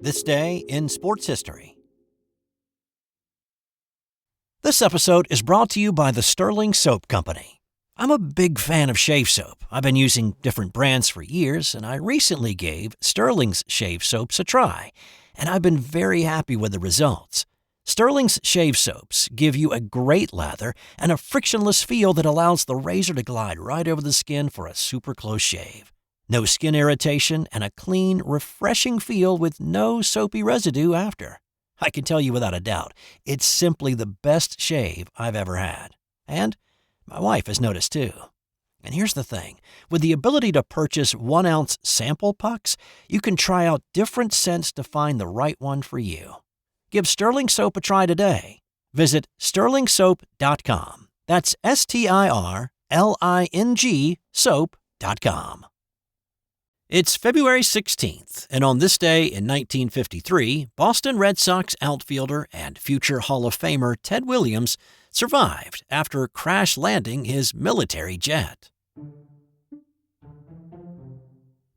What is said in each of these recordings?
This day in sports history. This episode is brought to you by the Sterling Soap Company. I'm a big fan of shave soap. I've been using different brands for years, and I recently gave Sterling's shave soaps a try, and I've been very happy with the results. Sterling's shave soaps give you a great lather and a frictionless feel that allows the razor to glide right over the skin for a super close shave. No skin irritation and a clean, refreshing feel with no soapy residue after. I can tell you without a doubt, it's simply the best shave I've ever had. And my wife has noticed too. And here's the thing. With the ability to purchase 1-ounce sample pucks, you can try out different scents to find the right one for you. Give Sterling Soap a try today. Visit sterlingsoap.com. That's STIRLING soap.com. It's February 16th, and on this day in 1953, Boston Red Sox outfielder and future Hall of Famer Ted Williams survived after crash landing his military jet.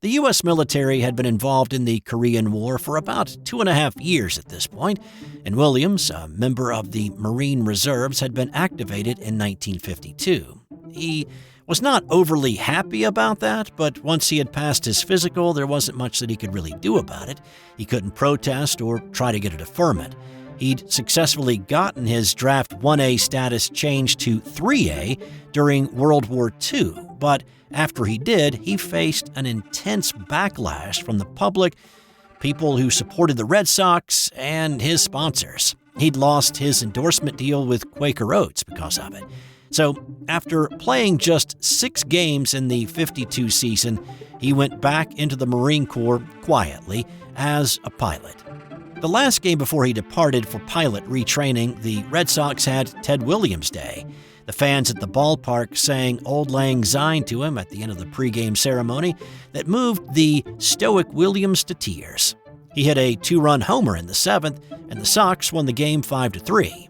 The U.S. military had been involved in the Korean War for about 2.5 years at this point, and Williams, a member of the Marine Reserves, had been activated in 1952. He was not overly happy about that, but once he had passed his physical, there wasn't much that he could really do about it. He couldn't protest or try to get a deferment. He'd successfully gotten his draft 1A status changed to 3A during World War II, but after he did, he faced an intense backlash from the public, people who supported the Red Sox, and his sponsors. He'd lost his endorsement deal with Quaker Oats because of it. So, after playing just 6 games in the 52 season, he went back into the Marine Corps quietly as a pilot. The last game before he departed for pilot retraining, the Red Sox had Ted Williams Day. The fans at the ballpark sang Auld Lang Syne to him at the end of the pregame ceremony that moved the stoic Williams to tears. He hit a 2-run homer in the 7th, and the Sox won the game 5-3.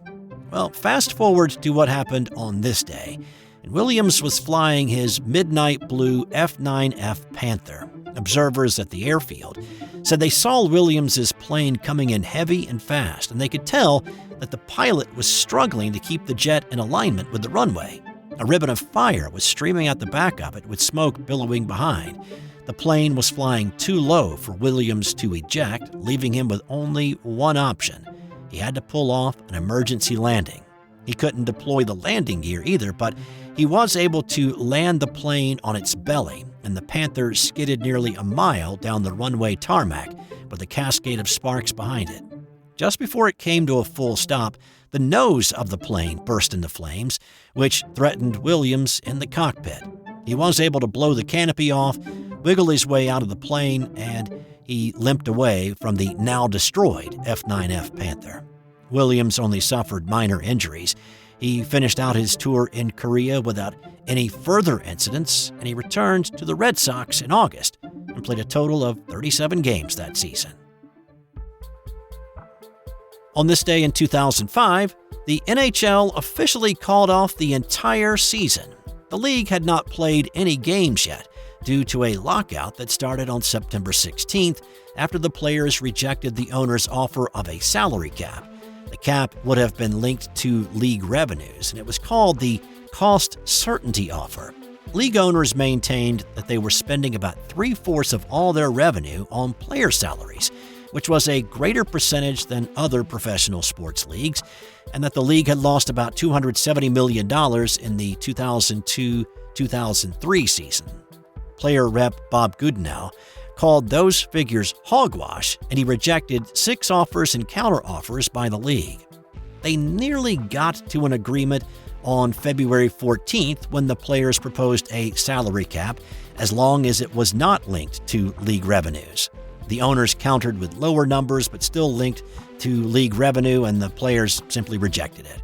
Well, fast forward to what happened on this day, and Williams was flying his midnight blue F-9F Panther. Observers at the airfield said they saw Williams's plane coming in heavy and fast, and they could tell that the pilot was struggling to keep the jet in alignment with the runway. A ribbon of fire was streaming out the back of it, with smoke billowing behind. The plane was flying too low for Williams to eject, leaving him with only one option. He had to pull off an emergency landing. He couldn't deploy the landing gear either, but he was able to land the plane on its belly, and the Panther skidded nearly a mile down the runway tarmac with a cascade of sparks behind it. Just before it came to a full stop, the nose of the plane burst into flames, which threatened Williams in the cockpit. He was able to blow the canopy off, wiggle his way out of the plane, and he limped away from the now-destroyed F-9F Panther. Williams only suffered minor injuries. He finished out his tour in Korea without any further incidents, and he returned to the Red Sox in August and played a total of 37 games that season. On this day in 2005, the NHL officially called off the entire season. The league had not played any games yet, due to a lockout that started on September 16th after the players rejected the owner's offer of a salary cap. The cap would have been linked to league revenues, and it was called the cost certainty offer. League owners maintained that they were spending about 3/4 of all their revenue on player salaries, which was a greater percentage than other professional sports leagues, and that the league had lost about $270 million in the 2002-2003 season. Player rep Bob Goodenow called those figures hogwash, and he rejected 6 offers and counteroffers by the league. They nearly got to an agreement on February 14th when the players proposed a salary cap as long as it was not linked to league revenues. The owners countered with lower numbers but still linked to league revenue, and the players simply rejected it.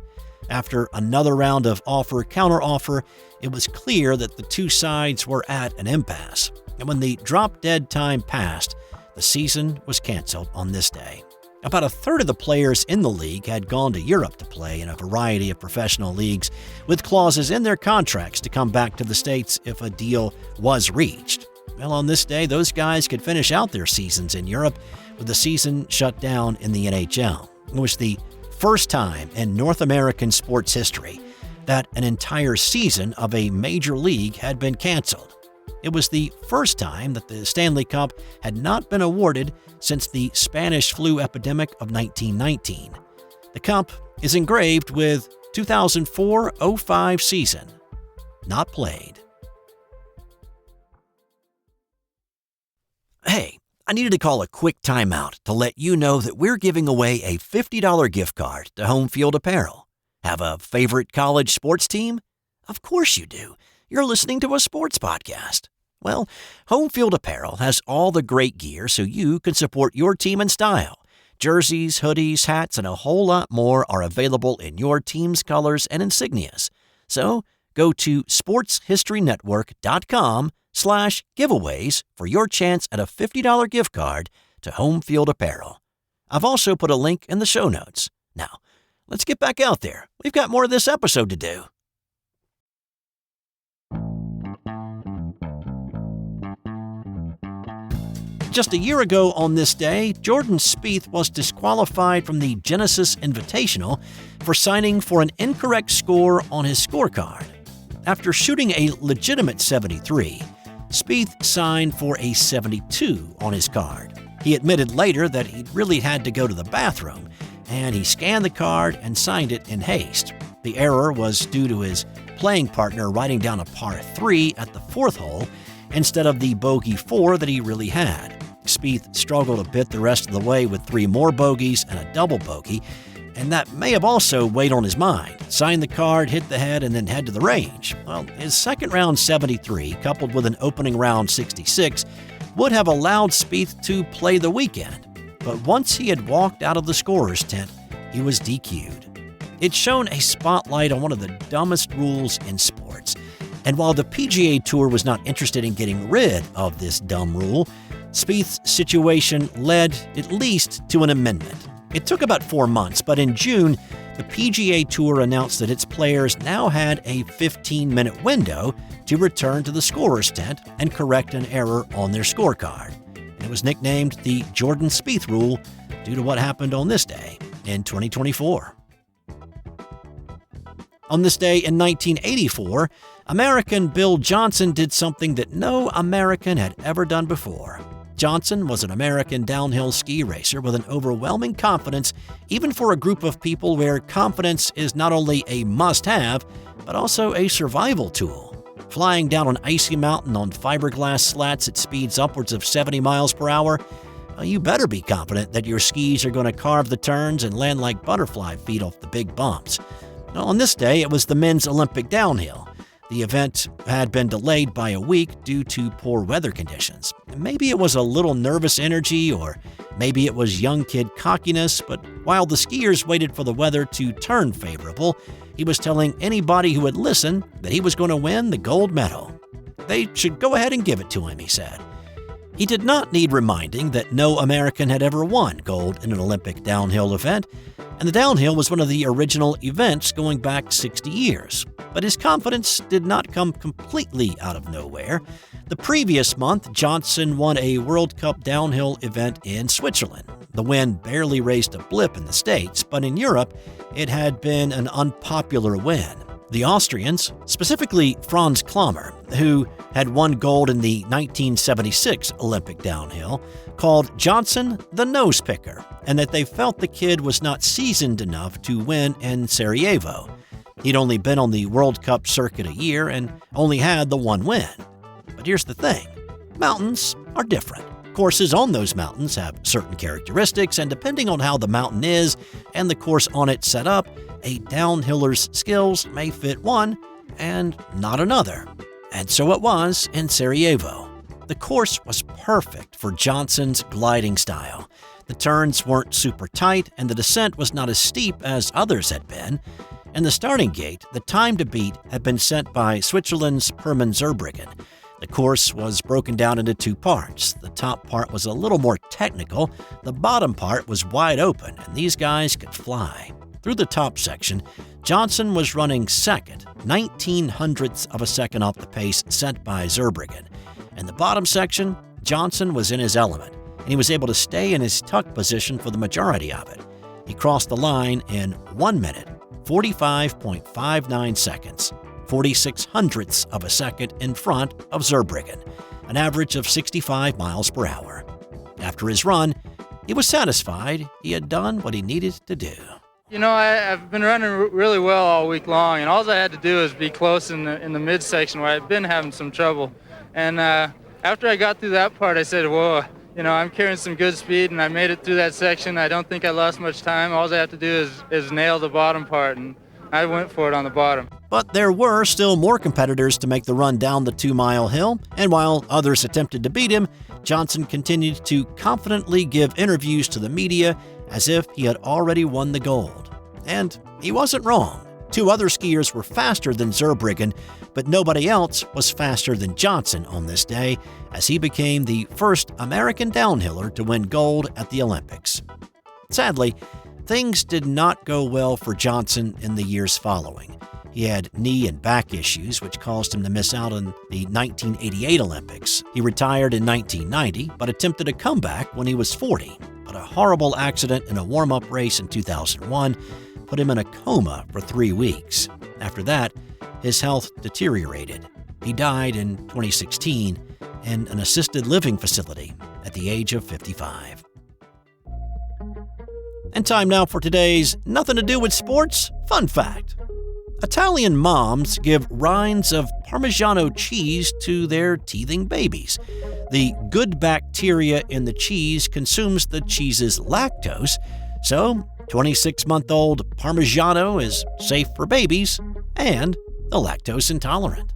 After another round of offer-counteroffer, it was clear that the two sides were at an impasse, and when the drop-dead time passed, the season was canceled on this day. About a third of the players in the league had gone to Europe to play in a variety of professional leagues, with clauses in their contracts to come back to the States if a deal was reached. Well, on this day, those guys could finish out their seasons in Europe with the season shut down in the NHL. It was the first time in North American sports history that an entire season of a major league had been canceled. It was the first time that the Stanley Cup had not been awarded since the Spanish flu epidemic of 1919. The cup is engraved with 2004-05 season, not played. Hey, I needed to call a quick timeout to let you know that we're giving away a $50 gift card to Homefield Apparel. Have a favorite college sports team? Of course you do. You're listening to a sports podcast. Well, Homefield Apparel has all the great gear so you can support your team in style. Jerseys, hoodies, hats, and a whole lot more are available in your team's colors and insignias. So go to sportshistorynetwork.com/giveaways for your chance at a $50 gift card to Homefield Apparel. I've also put a link in the show notes. Now, let's get back out there. We've got more of this episode to do. Just a year ago on this day, Jordan Spieth was disqualified from the Genesis Invitational for signing for an incorrect score on his scorecard. After shooting a legitimate 73, Spieth signed for a 72 on his card. He admitted later that he really had to go to the bathroom, and he scanned the card and signed it in haste. The error was due to his playing partner writing down a par 3 at the fourth hole instead of the bogey 4 that he really had. Spieth struggled a bit the rest of the way with 3 more bogeys and a double bogey, and that may have also weighed on his mind. Signed the card, hit the head, and then head to the range. Well, his second round 73, coupled with an opening round 66, would have allowed Spieth to play the weekend. But once he had walked out of the scorer's tent, he was DQ'd. It shone a spotlight on one of the dumbest rules in sports. And while the PGA Tour was not interested in getting rid of this dumb rule, Spieth's situation led at least to an amendment. It took about 4 months, but in June, the PGA Tour announced that its players now had a 15-minute window to return to the scorer's tent and correct an error on their scorecard. It was nicknamed the Jordan Spieth rule due to what happened on this day in 2024. On this day in 1984, American Bill Johnson did something that no American had ever done before. Johnson was an American downhill ski racer with an overwhelming confidence, even for a group of people where confidence is not only a must-have, but also a survival tool. Flying down an icy mountain on fiberglass slats at speeds upwards of 70 miles per hour, you better be confident that your skis are going to carve the turns and land like butterfly feet off the big bumps. On this day, it was the men's Olympic downhill. The event had been delayed by a week due to poor weather conditions. Maybe it was a little nervous energy, or maybe it was young kid cockiness, but while the skiers waited for the weather to turn favorable, he was telling anybody who would listen that he was going to win the gold medal. They should go ahead and give it to him, he said. He did not need reminding that no American had ever won gold in an Olympic downhill event, and the downhill was one of the original events going back 60 years. But his confidence did not come completely out of nowhere. The previous month, Johnson won a World Cup downhill event in Switzerland. The win barely raised a blip in the States, but in Europe, it had been an unpopular win. The Austrians, specifically Franz Klammer, who had won gold in the 1976 Olympic downhill, called Johnson the nose picker, and that they felt the kid was not seasoned enough to win in Sarajevo. He'd only been on the World Cup circuit a year and only had the one win. But here's the thing. Mountains are different. Courses on those mountains have certain characteristics, and depending on how the mountain is and the course on it set up, a downhiller's skills may fit one and not another. And so it was in Sarajevo. The course was perfect for Johnson's gliding style. The turns weren't super tight, and the descent was not as steep as others had been. In the starting gate, the time to beat had been set by Switzerland's Hermann Zurbriggen. The course was broken down into 2 parts. The top part was a little more technical. The bottom part was wide open, and these guys could fly. Through the top section, Johnson was running second, 19 hundredths of a second off the pace set by Zurbriggen. In the bottom section, Johnson was in his element, and he was able to stay in his tuck position for the majority of it. He crossed the line in 1 minute, 45.59 seconds, 46 hundredths of a second in front of Zurbriggen, an average of 65 miles per hour. After his run, he was satisfied he had done what he needed to do. You know, I've been running really well all week long, and all I had to do was be close in the midsection where I'd been having some trouble. And after I got through that part, I said, whoa, you know, I'm carrying some good speed, and I made it through that section. I don't think I lost much time. All I have to do is nail the bottom part, and I went for it on the bottom. But there were still more competitors to make the run down the 2-mile hill, and while others attempted to beat him, Johnson continued to confidently give interviews to the media as if he had already won the gold. And he wasn't wrong. 2 other skiers were faster than Zurbriggen, but nobody else was faster than Johnson on this day, as he became the first American downhiller to win gold at the Olympics. Sadly, things did not go well for Johnson in the years following. He had knee and back issues, which caused him to miss out on the 1988 Olympics. He retired in 1990, but attempted a comeback when he was 40. But a horrible accident in a warm-up race in 2001 put him in a coma for 3 weeks. After that, his health deteriorated. He died in 2016 in an assisted living facility at the age of 55. And time now for today's Nothing to Do with Sports fun fact. Italian moms give rinds of Parmigiano cheese to their teething babies. The good bacteria in the cheese consumes the cheese's lactose, so 26-month-old Parmigiano is safe for babies and the lactose intolerant.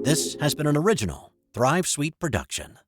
This has been an original Thrive Suite production.